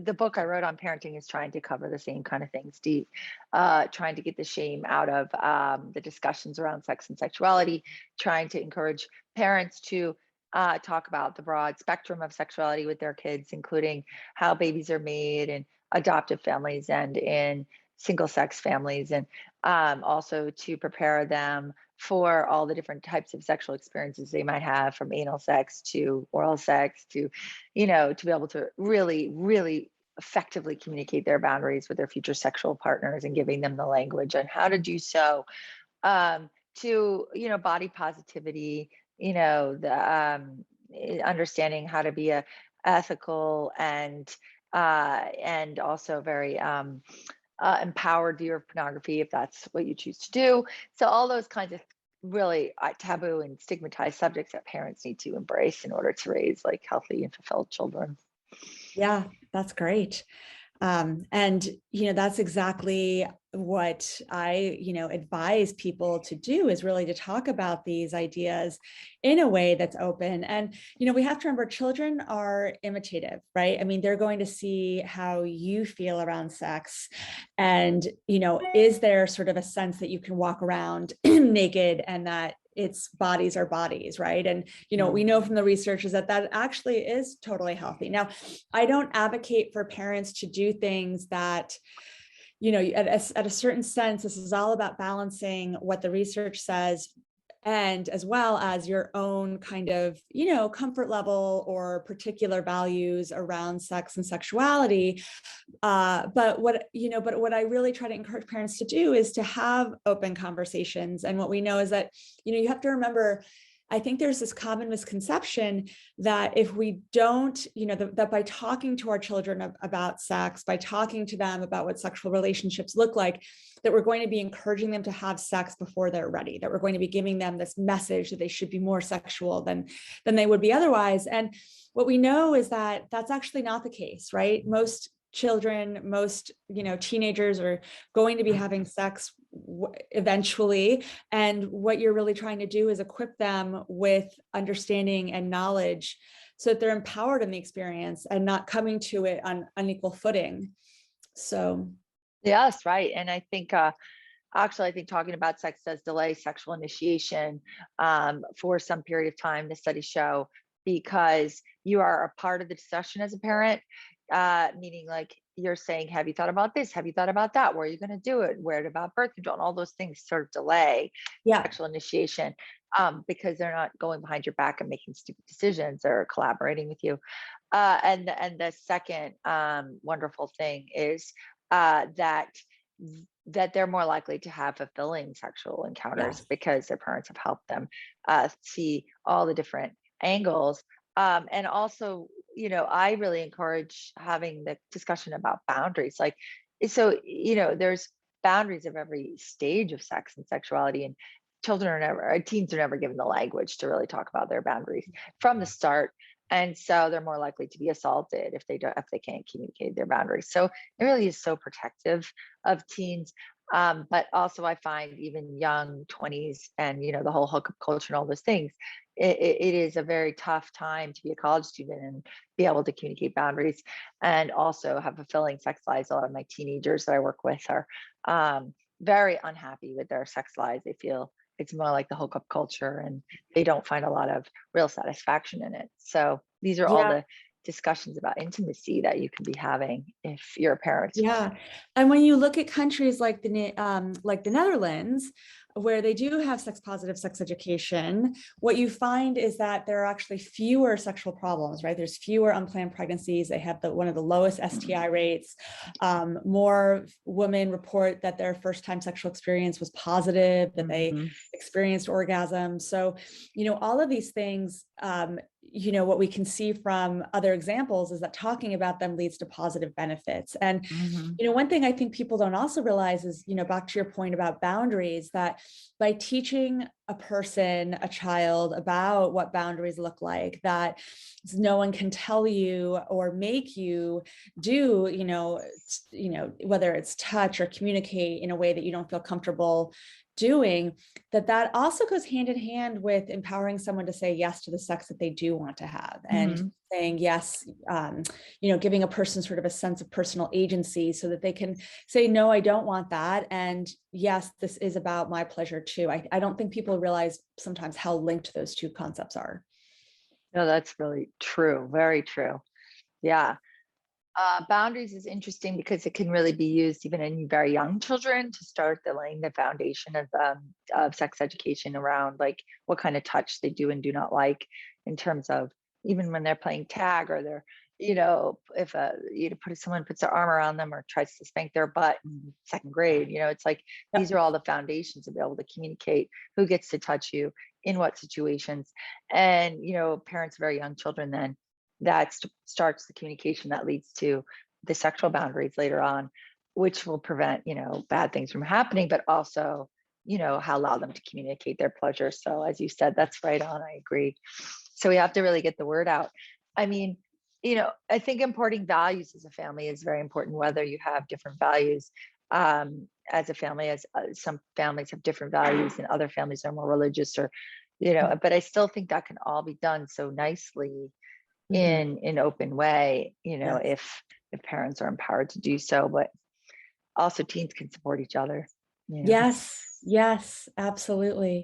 the book I wrote on parenting is trying to cover the same kind of things, trying to get the shame out of the discussions around sex and sexuality, trying to encourage parents to talk about the broad spectrum of sexuality with their kids, including how babies are made in adoptive families and in single sex families, and also to prepare them for all the different types of sexual experiences they might have, from anal sex to oral sex to, to be able to really, really effectively communicate their boundaries with their future sexual partners and giving them the language on how to do so, to, body positivity, understanding how to be a ethical and also very empowered viewer of pornography, if that's what you choose to do. So all those kinds of really taboo and stigmatized subjects that parents need to embrace in order to raise like healthy and fulfilled children. Yeah, that's great. And, that's exactly what I, advise people to do, is really to talk about these ideas in a way that's open. And, we have to remember children are imitative, right? I mean, they're going to see how you feel around sex. And, is there sort of a sense that you can walk around naked and that its bodies are bodies, right? And, we know from the research is that actually is totally healthy. Now, I don't advocate for parents to do things that, at a certain sense, this is all about balancing what the research says, and as well as your own kind of, comfort level or particular values around sex and sexuality. But what I really try to encourage parents to do is to have open conversations. And what we know is that, you have to remember, I think there's this common misconception that if we don't, that by talking to our children about sex, by talking to them about what sexual relationships look like, that we're going to be encouraging them to have sex before they're ready, that we're going to be giving them this message that they should be more sexual than they would be otherwise. And what we know is that that's actually not the case, right? Most children, most, teenagers are going to be having sex eventually. And what you're really trying to do is equip them with understanding and knowledge so that they're empowered in the experience and not coming to it on unequal footing. So. Yes, right. And I think, actually, I think talking about sex does delay sexual initiation for some period of time, the studies show, because you are a part of the discussion as a parent, meaning like you're saying, have you thought about this? Have you thought about that? Where are you going to do it? Where about birth control? And all those things sort of delay sexual initiation because they're not going behind your back and making stupid decisions or collaborating with you. And the second wonderful thing is that they're more likely to have fulfilling sexual encounters because their parents have helped them see all the different angles. And also, I really encourage having the discussion about boundaries. Like, so, there's boundaries of every stage of sex and sexuality, and teens are never given the language to really talk about their boundaries from the start. And so they're more likely to be assaulted if they can't communicate their boundaries. So it really is so protective of teens. But also I find even young 20s and, the whole hookup culture and all those things, it is a very tough time to be a college student and be able to communicate boundaries and also have fulfilling sex lives. A lot of my teenagers that I work with are very unhappy with their sex lives. They feel it's more like the hookup culture and they don't find a lot of real satisfaction in it. So these are all the discussions about intimacy that you can be having if you're a parent. Yeah. And when you look at countries like the Netherlands, where they do have sex positive sex education, what you find is that there are actually fewer sexual problems, right? There's fewer unplanned pregnancies. They have one of the lowest STI rates. More women report that their first time sexual experience was positive, that they experienced orgasm. So, all of these things, what we can see from other examples is that talking about them leads to positive benefits. And, one thing I think people don't also realize is, back to your point about boundaries, that by teaching a child about what boundaries look like, that no one can tell you or make you do, whether it's touch or communicate in a way that you don't feel comfortable doing, that also goes hand in hand with empowering someone to say yes to the sex that they do want to have, and Mhm. saying yes, giving a person sort of a sense of personal agency so that they can say, no, I don't want that. And yes, this is about my pleasure too. I don't think people realize sometimes how linked those two concepts are. No, that's really true. Very true. Yeah. Boundaries is interesting because it can really be used even in very young children to start laying the foundation of sex education around like what kind of touch they do and do not like, in terms of even when they're playing tag, or they're, if someone puts their arm around them or tries to spank their butt in second grade, it's like these Yep. are all the foundations to be able to communicate who gets to touch you in what situations. And parents of very young children, then that starts the communication that leads to the sexual boundaries later on, which will prevent bad things from happening, but also how allow them to communicate their pleasure. So as you said, that's right on. I agree. So we have to really get the word out. I mean, I think importing values as a family is very important, whether you have different values as a family, as some families have different values and other families are more religious, or but I still think that can all be done so nicely Mhm. in an open way, Yes. if parents are empowered to do so. But also teens can support each other. Yes. Yes. Absolutely.